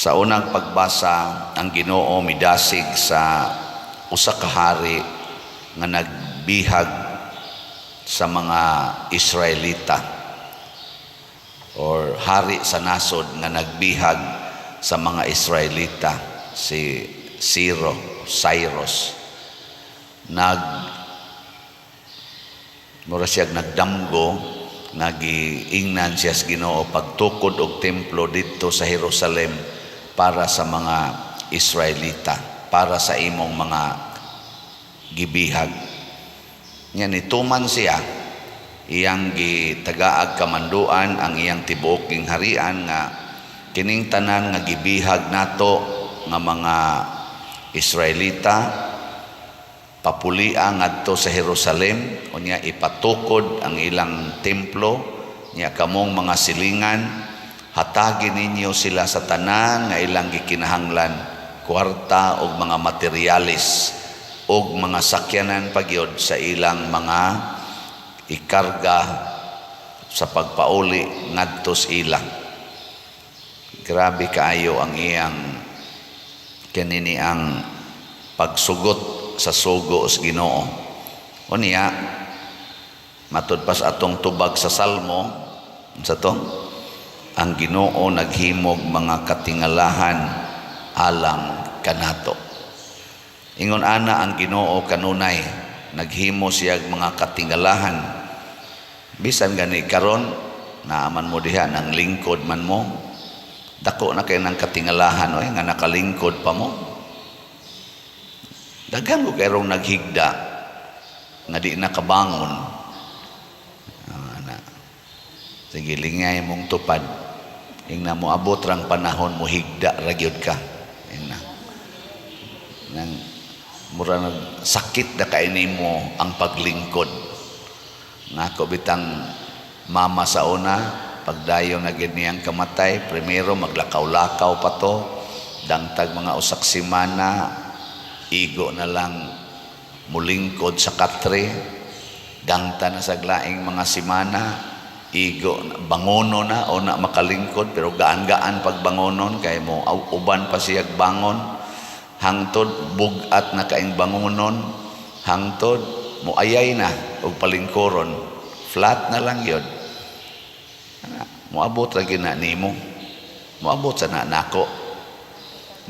Sa unang pagbasa, ang Ginoo midasig sa usa ka hari nga nagbihag sa mga Israelita or hari sa nasod nga nagbihag sa mga Israelita, si Cyrus. Mura siya nagdamgo, nagiingnan siya sa Ginoo pagtukod og templo dito sa Jerusalem para sa mga Israelita, para sa imong mga gibihag. Nya nituman siya, iyang gitagaag kamanduan ang iyang tibuoking harian nga kining tanan nga gibihag nato nga mga Israelita papulia ngadto sa Jerusalem, unya ipatukod ang ilang templo, nya kamong mga silingan hatagin ninyo sila sa tanan nga ilang gikinahanglan, kwarta og mga materialis og mga sakyanan pagyod sa ilang mga ikarga sa pagpauli ngadto sa ilang. Grabe kaayo ang iyang kanini ang pagsugot sa sugo sa Ginoo. Unya matud pas atong tubag sa Salmo, unsa to? Ang Ginoo naghimog mga katingalahan alang kanato. Ingon ana ang Ginoo kanunay naghimo siya mga katingalahan. Bisan gani karon naaman mo diha nang lingkod man mo, dako na kay nang katingalahan oy nga nakalingkod pa mo. Daghan ko kayrong naghigda nga di nakabangon. Sige, lingay mong tupad. Ingna mo abot rang panahon mo higda ra gyud ka. Ingna. Nang mura sakit na kaini mo ang paglingkod. Ngako bitang mama sa una, pagdayon na ganiyang kamatay, primero maglakaw-lakaw pa to, dangtag mga usak simana, igo na lang mulingkod sa katre, gangta na sa glaing mga simana, igo bangono na o na makalingkod, pero gaan-gaan pagbangonon kay mo uban pa siya bangon, hangtod bugat na kaing bangonon, hangtod mo ayay na og palingkoron, flat na lang yun. Moabot ra gyud na nimo, moabot sa nako,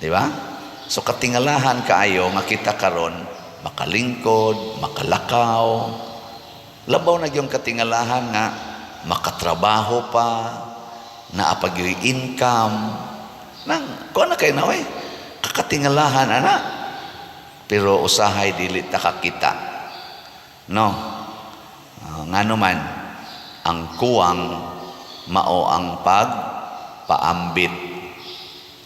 di ba? So katingalahan kaayo nga kita karon makalingkod, makalakaw, labaw na gyud katingalahan nga makatrabaho pa, naapag yung income, nang kung na kayo na kakatingalahan ana, pero usahay dili ta kakita, no? Nga naman ang kuwang mao ang pagpaambit.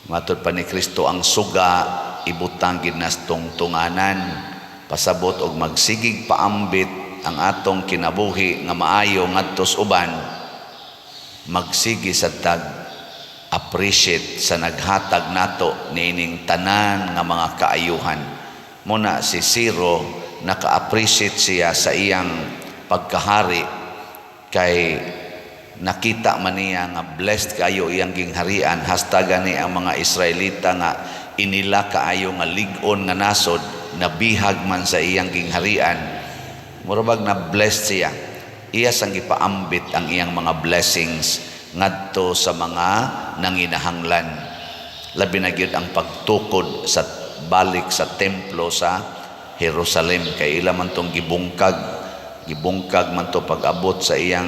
Matud pa ni Kristo ang suga ibutang ginas tungtunganan, pasabot og magsigig paambit ang atong kinabuhi nga maayo ngadto sa uban, magsigi sa tag appreciate sa naghatag nato nining tanan nga mga kaayuhan. Muna si Ciro naka-appreciate siya sa iyang pagkahari kay nakita man niya nga blessed kayo iyang gingharian, hasta gani ang mga Israelita nga inila kaayo nga lig-on nga nasod, nabihag man sa iyang gingharian, murabag na blessed siya. Iya sang gipaambit ang iyang mga blessings ngadto sa mga nanginahanglan. Labi na gyud ang pagtukod sa balik sa templo sa Jerusalem, kay ila man tong gibungkag man to pag-abot sa iyang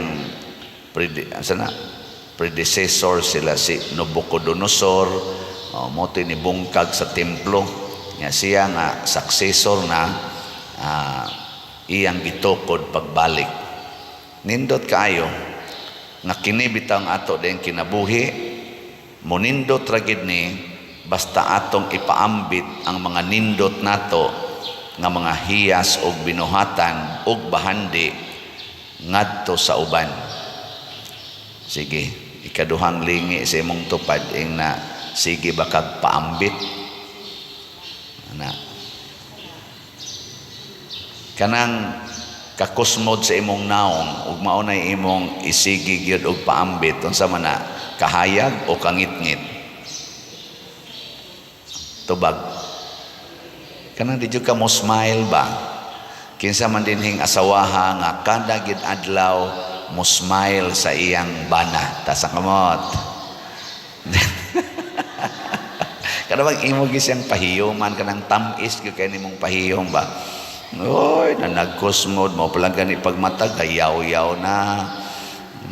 predecessor, sila si Nabucodonosor, mo to ni bungkag sa templo nga siya nga successor na iyang gitukod pagbalik. Nindot kaayo nga kini bitang ato din kinabuhi, munindot ra gid ni basta atong ipaambit ang mga nindot nato nga mga hiyas og binuhatan og bahandi ngadto sa uban. Sige, ikaduhang lingi sa imong tupad ing na sige bakag paambit ana kanang kakusmod sa imong naong ug mao nay imong isigi gyud og paambit unsa man na kahayag o kangitngit. tubag. Kanang di jud ka mo smile ba? Kinsa man dinhing asawaha nga kada gid adlaw mo smile sa iyang bana, ta sa kamot. Kada bang imo gisang pahiyoman kanang tamis gyud kay nimong pahiyom ba? Oy, nanagkusmod mo palang gani pagmatag yaw-yaw na.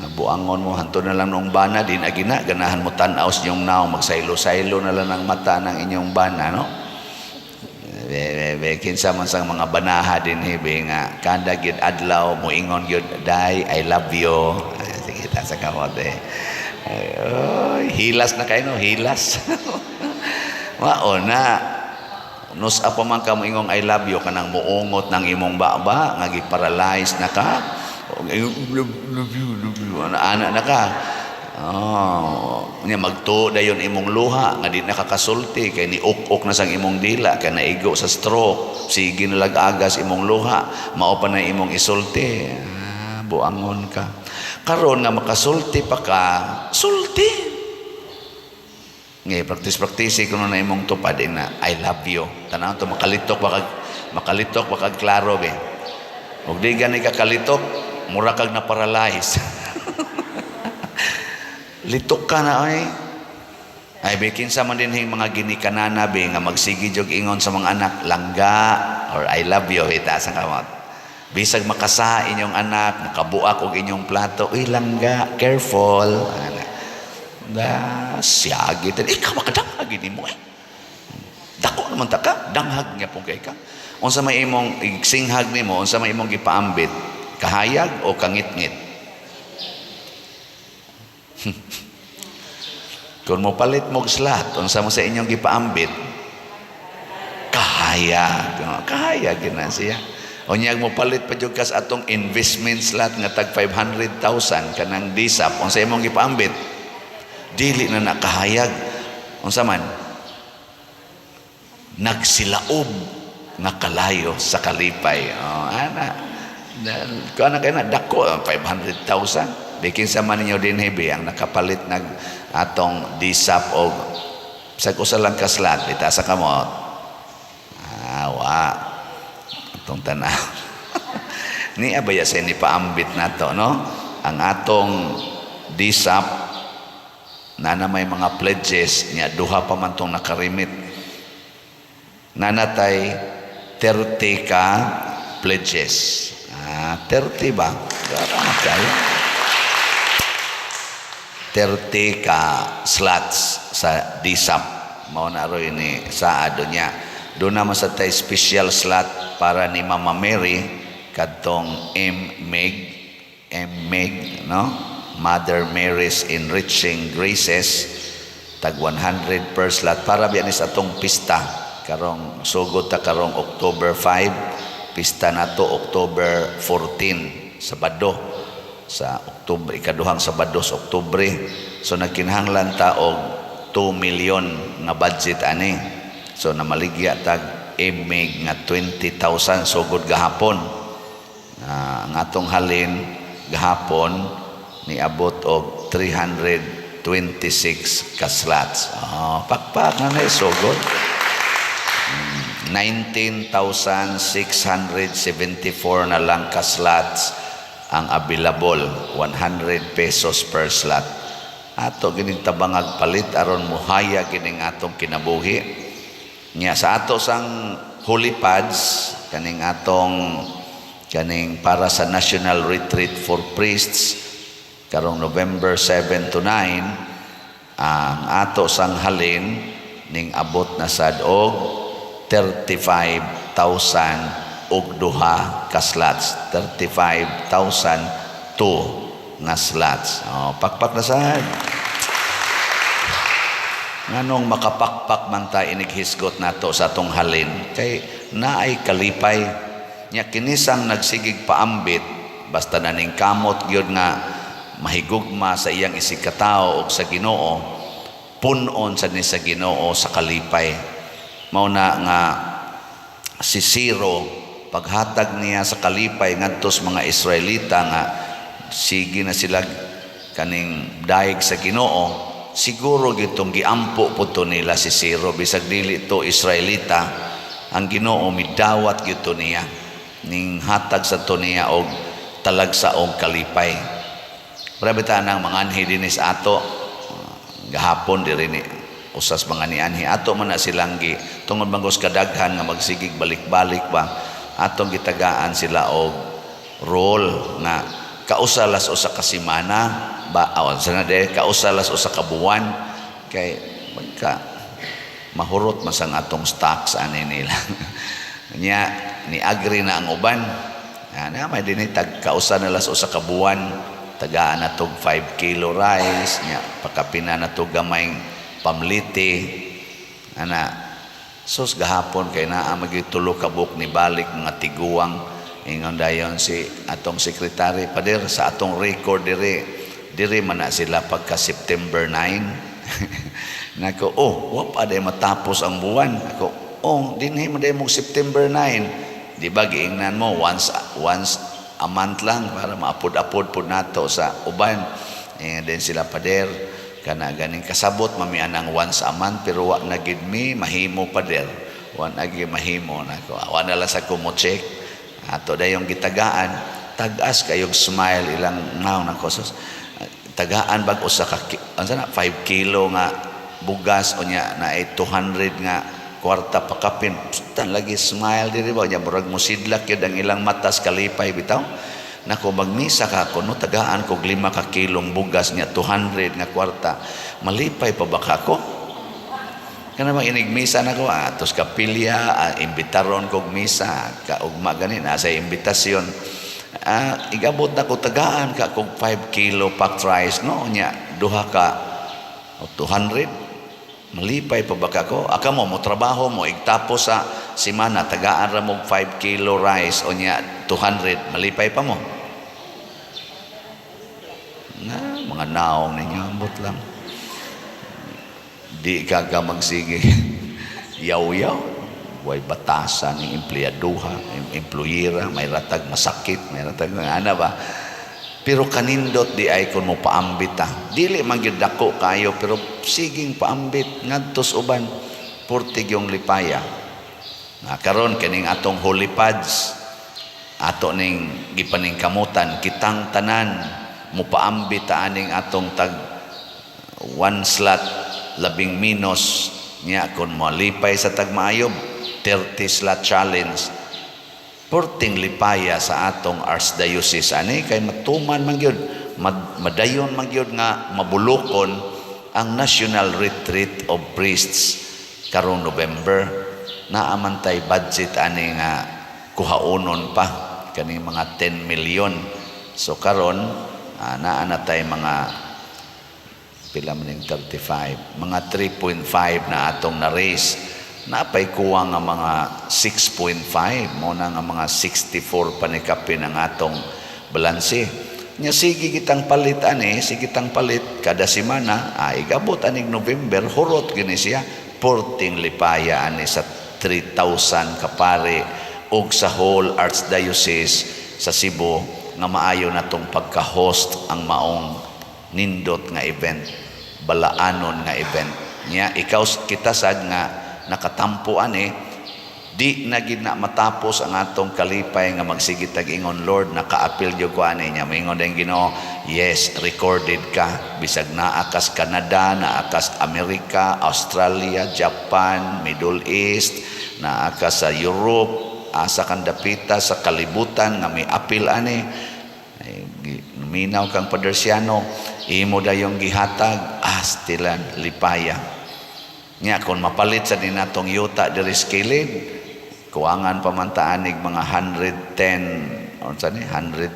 Nabuangon mo hanto na lang nung bana din agina ganahan mo tan-aw sa inyong naong magsaylo-saylo na lang ng mata ng inyong bana, no? Kinsa man sang mga banaha din hibi nga kada gid adlaw mo ingon gyud day I love you. Sige ta sa kamote. Ay, hilas na kayo, no? Hilas. Mao na nus apa man ka mo ingong I love you kanang muungot ng imong baba nga gi-paralyze na ka. Love you. Ana na ka. Nya magtuo dayon imong luha nga di nakakasulti kay ni uk-uk na sang imong dila kay naigo sa stroke. Sige na lag-agas imong luha, mao pa na imong isulti. Buangon ka. Karon nga makasulti pa ka, sulti. Ngay practice kuno na imong tupad na I love you. Tanaw to makalitok ba kag klaro be. Ug di gani ka kalitok, mura kag na paralyze. Litok ka na ay bikin sa man din mga ginikanana be nga magsigi jog ingon sa mga anak langga or I love you ita sa kamot. Bisag makasa inyong anak, makabuak og inyong plato, uy langga, careful. Siyagi tan ikaw makadangag ini mo. Dako naman ta ka, danghag nga pong kay ka. Unsa may imong igsinghag nimo, unsa may imong gipaambit, kahayag o kangit-ngit? Kung mo palit mo slat, unsa mo sa inyong gipaambit? Kahayag na siya. Unyag mo palit pa jud kas atong investment slat nga tag 500,000 kanang disap, unsa imong gipaambit? Dili na nakahayag. Unsa man? Nagsilaob nga kalayo sa kalipay. Ana. Kana kay na dako 500,000. Bikin sa man ninyo din hebi ang nakapalit nag atong disap o sa usa lang kaslat ita sa kamot. Wa atong tanaw. Ni abaya sa ni paambit nato, no? Ang atong disap na may mga pledges niya duha pa man tong nakarimit. Nanatay 30 ka pledges. 30 ba? Dara kayo. 30 ka slots sa DSAP. Mao na ro ini saado niya. Doon naman sa tay special slot para ni Mama Mary kadtong M-Meg, no? Mother Mary's Enriching Graces, tag 100 per slot para biyan sa atong pista. Karong sugod ta karong October 5, pista nato October 14, Sabado. Sa Oktubre, ikaduhang Sabado sa Oktubre. So nagkinahanglan ta og 2 million nga budget ani. So namaligya tag emig nga 20,000 sugod gahapon. Ang atong halin gahapon niabot og 326 ka slots. Pakpak na sugod. 19,674 na lang ka slots ang available, 100 pesos per slot. Ato gining tabangag palit aron muhaya gining atong kinabuhi. Nya sa ato sang holy pads kaning para sa National Retreat for Priests karong November 7 to 9, ang ato sang halin ning abot na sad og 35,000 og duha ka slots, 35,002 nga slots. Pakpak na sad. Nganong makapakpak man ta inighisgot nato sa atong halin kay naay kalipay nya kinisang nagsigig paambit basta naning kamot gyud nga mahigugma sa iyang isikatawo og sa Ginoo, punon sa ni sa Ginoo sa kalipay. Mao na nga si Siro paghatag niya sa kalipay ngadtos mga Israelita nga sige na sila kaning daig sa Ginoo, siguro gitong giampo po to nila si Siro bisag dili to Israelita, ang Ginoo midawat gito niya ning hatag sa to niya og talagsa og kalipay. Grabe ta nang mga anhi dinis ato gahapon diri ni usas mga ni anhi ato man na silang gi tungod bangos kadaghan nga magsigig balik-balik ba atong gitagaan sila og role nga kausalas usa ka semana ba awan sana de kausalas usa ka buwan kay magka mahurot masang atong stocks ani nila nya ni agree na ang uban ana may dinhi tag kausa na las usa ka buwan tagaan na tog 5 kilo rice nya pakapina na tog gamay pamliti ana sus gahapon kay naa magitulo ka buk ni balik mga tiguang ingon dayon si atong sekretary pader sa atong record diri man na sila pagka September 9 nako wa pa day matapos ang buwan ako dinhi man day mo September 9 di ba giingnan mo once a month lang para maapod-apod po nato sa uban then sila pader kana ganing kasabot mamian ang once a month pero wa na gid mi mahimo pader wa na gid mahimo nako wa na lang sa ko mo check ato dayong gitagaan tag-as kayog smile ilang naw nako sus tagaan bag usa ka 5 kilo nga bugas unya na 200 nga kwarta pakapin tan lagi smile diri ba nya murag mosidlak yun ang ilang matas kalipay bitaw nako magmisa ka kuno tagaan kog 5 ka kilong bugas nya 200 nga kwarta malipay pa ba kako kana mang inigmisa nako atos kapilya imbitaron kog misa ka ugma gani na sa imbitasyon igabot na ko tagaan ka kog 5 kilo packed rice no nya duha ka 200 malipay pa ba kako aka mo trabaho mo igtapos sa semana tagaan ra mo 5 kilo rice o nya 200 malipay pa mo na mga naong ninyo ambot lang di ka magsige yaw-yaw way batasan ng empleyaduha employera may ratag masakit may ratag ana ba pero kanindot di ay kun mo paambit dili man gyud dako kayo pero siging paambit ngadtos uban purtig yung lipaya karon kining atong holy pads ato ning gipaningkamutan kitang tanan mo paambit aning atong tag 1 slot 10 minos nya kun malipay sa tagmaayob 30 slot challenge porting lipaya sa atong archdiocese ani kay matuman man gyud madayon man gyud nga mabulokon ang National Retreat of Priests karong November naamantay budget ani nga kuhaonon pa kani mga 10 million so karon naa na tay mga pila man 35 mga 3.5 na atong na raise napay kuwang nga mga 6.5 mo na nga mga 64 panikapin ang atong balanse nya sige kitang palit ani sige kitang palit kada semana igabot aning November hurot gini siya porting lipaya ani sa 3,000 kapare og sa whole archdiocese sa Cebu nga maayo natong pagka-host ang maong nindot nga event balaanon nga event nya ikaw kita sad nga nakatampo ani di na gid na matapos ang atong kalipay nga magsigit tag ingon Lord naka-appeal jud ko ani nya moingon deng Ginoo yes recorded ka bisag naa kas Canada naa kas Amerika Australia Japan Middle East naa ka sa Europe asa kan dapita sa kalibutan nga may appeal ani minaw kang padersiano imo dayong gihatag astilan lipaya nya kung mapalit sa dinatong yuta diri skilid kuwangan pamantaanig mga 110 unsa ni 100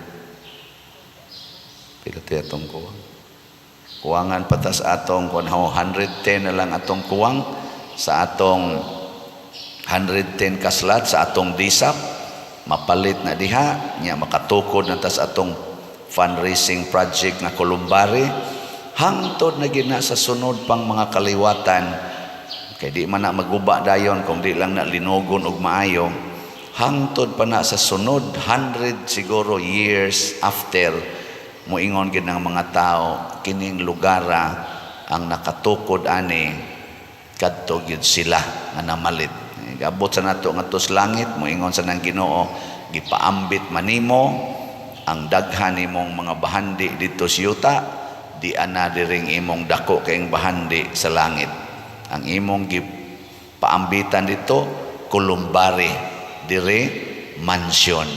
pila ti atong kuwangan patas atong kun 110 na lang atong kuwang sa atong 110 kaslat sa atong disap mapalit na diha nya makatukod na tas atong fundraising project nga Columbari hangtod na gina sa sunod pang mga kaliwatan kay di man na maguba dayon kung di lang na linugon og maayo hangtod pa na sa sunod 100 siguro years after moingon gid ng mga tao kining lugara ang nakatukod ani kadto gyud sila nga namalit. Gabot sa nato ngadto sa langit, moingon sa nang Ginoo, gipaambit manimo ang daghan imong mga bahandi dito sa yuta, di ana diring imong dako kayong bahandi sa langit. Ang imong gipaambitan dito kulumbari, dire mansion.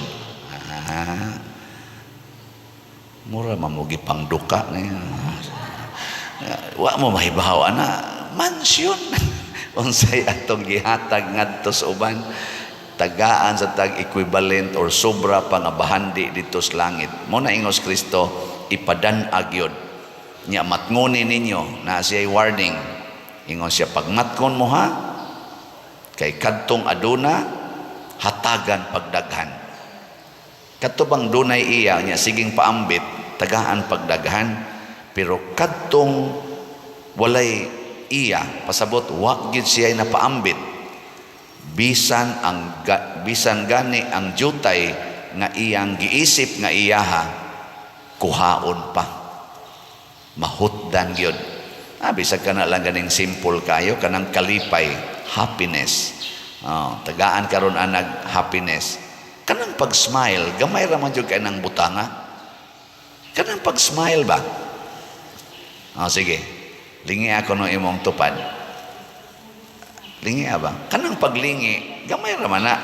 Mura mamugi pangduka na yan. Wa mo mahibaw ana mansion. Unsay atong gihatag ngadto sa uban, tagaan sa tag equivalent or sobra pa nga bahandi dito sa langit. Mo na ingos Kristo ipadan-ag yun. Nya matnguni ninyo na siya'y warning. Ingon siya, pagmatkon mo ha, kay kadtong aduna hatagan pagdaghan. Kadto bang dunay iya nya siging paambit tagaan pagdaghan, pero kadtong walay iya pasabot wa gid siya napaambit, bisan gani ang jutay nga iyang giisip nga iyaha kuhaon pa, mahutdan gyud. Bisag ka na lang ganing simple kayo kanang kalipay, happiness. Tagaan karon anag happiness. Kanang pag-smile, gamay ra man jud kay nang butanga. Kanang pag-smile ba? Sige. Lingi ako no imong tupad. Lingi ba? Kanang paglingi, gamay ra man na.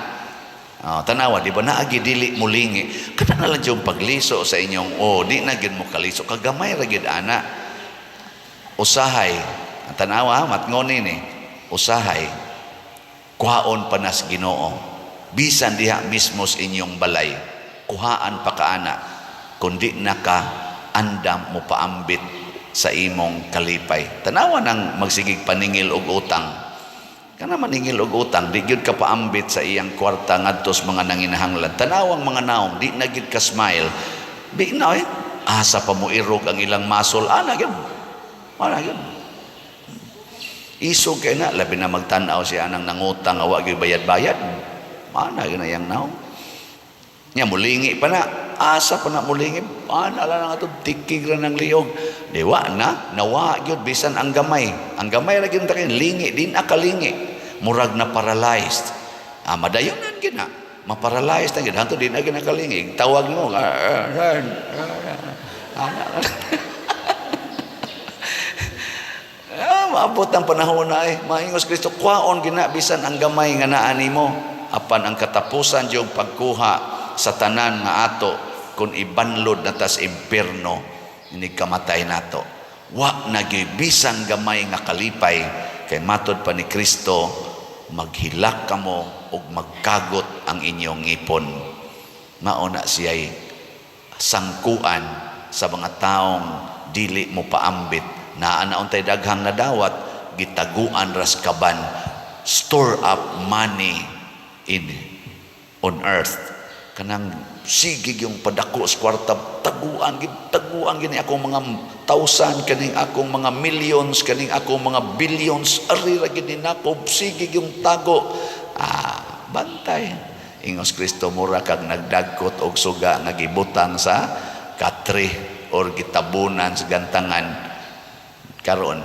Tanawa, di ba naagi dili mo lingi? Kana na lang yung pagliso sa inyong, di na gyud mo kaliso. Kagamay ra gyud ana. Usahay. Tanawa, matngoni ni. Usahay. Kuhaon pa nas Ginoo. Bisan diha mismo sa inyong balay. Kuhaan pa kaana. Kundi naka andam mo paambit sa imong kalipay. Tanawa nang magsigig paningil og utang. Kana maningil og utang, di gyud ka paambit sa iyang kwarta ngadto sa mga nanginahanglan. Tanawang mga naong, di na gyud ka smile. Di na asa pa mo irog ang ilang masol. Ana gyud. Isog kay na, labi na magtanaw siya nang nangutang, awa gyud bayad-bayad. Ana gyud na yang naong. Nya mulingi pa na. Asa pa na mulingi, ana lang nga ito, tikig ra ng liog. Diwa na, nawa yun, bisan ang gamay. Ang gamay lagi yung takin, lingi, din akalingi. Murag na paralyzed. Madayon na gina, maparalyzed na gina, hanto din na ginakalingi. Tawag mo, maabot ang panahon na maingos Kristo, kwaon gina, bisan ang gamay nga naani mo. Apan ang katapusan yung pagkuha sa tanan nga ato, kung ibanlod na tas impierno, ini kamatay nato. Wa nagibisan gamay nga kalipay, kay matod pa ni Kristo, maghilak kamo ug magkagot ang inyong ngipon. Mauna siya'y sangkuan sa mga taong dili mo paambit. Naanauntay daghang nadawat, gitaguan ras kaban, store up money on earth. Kanang sigig yung padako sa kwarta, taguan gini akong mga thousand, kaning akong mga millions, kaning akong mga billions, arira gini nako, sigig yung tago. Bantay. Ingos Kristo, mura kag nagdagkot og suga nga gibutang sa katri or gitabunan sa gantangan. Karon,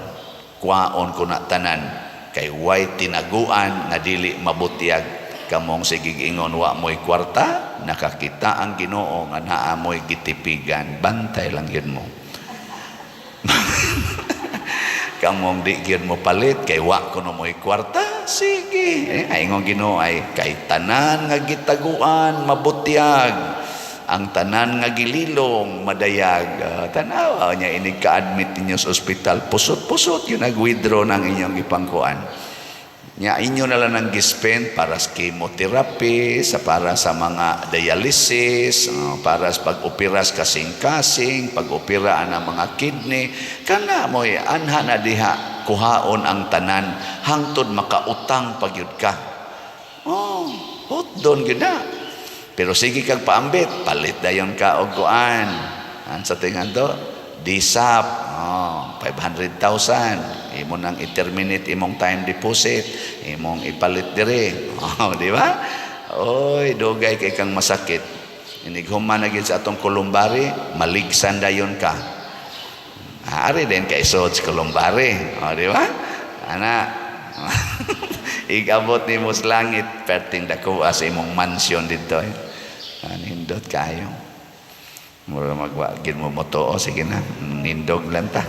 kwaon ko na tanan, kay way tinaguan nga dili mabutiag. Kamong sigig ingon, wa mo'y kwarta, nakakita ang Ginoo nga naa mo'y gitipigan. Bantay lang yun mo. Kamong di yun mo palit, kay wa ko no mo'y kwarta, sige. Ingon Ginoo ay, kay tanan nga gitaguan, mabutiag. Ang tanan nga gililong, madayag. Tanawa niya, inig ka-admit ninyo sa ospital, pusot-pusot yun, nag-withdraw ng inyong ipangkuan. Nya inyo na lang ang gispend para sa chemotherapy, para sa mga dialysis, para sa pag-opera sa kasing-kasing, pag-opera ang mga kidney. Kana mo'y anha na diha, kuhaon ang tanan, hangtod makautang pagyud ka. Hotdon yun na. Pero sige kag paambit, palit dayon ka og kuan. Sa tingan to, DSAP, 500,000. Imo nang i-terminate imong time deposit, imong ipalit dire. Di ba? Oy, dugay kay kang masakit. Inighuman na gid sa atong kulumbari, maligsan dayon ka. Ari din kay isod sa Columbare. O, di ba? Ana, igabot ni mo sa langit, perting dakuha sa imong mansyon dito. Nindot kayo. Mura magwagin mo moto, sige na, nindog lang ta.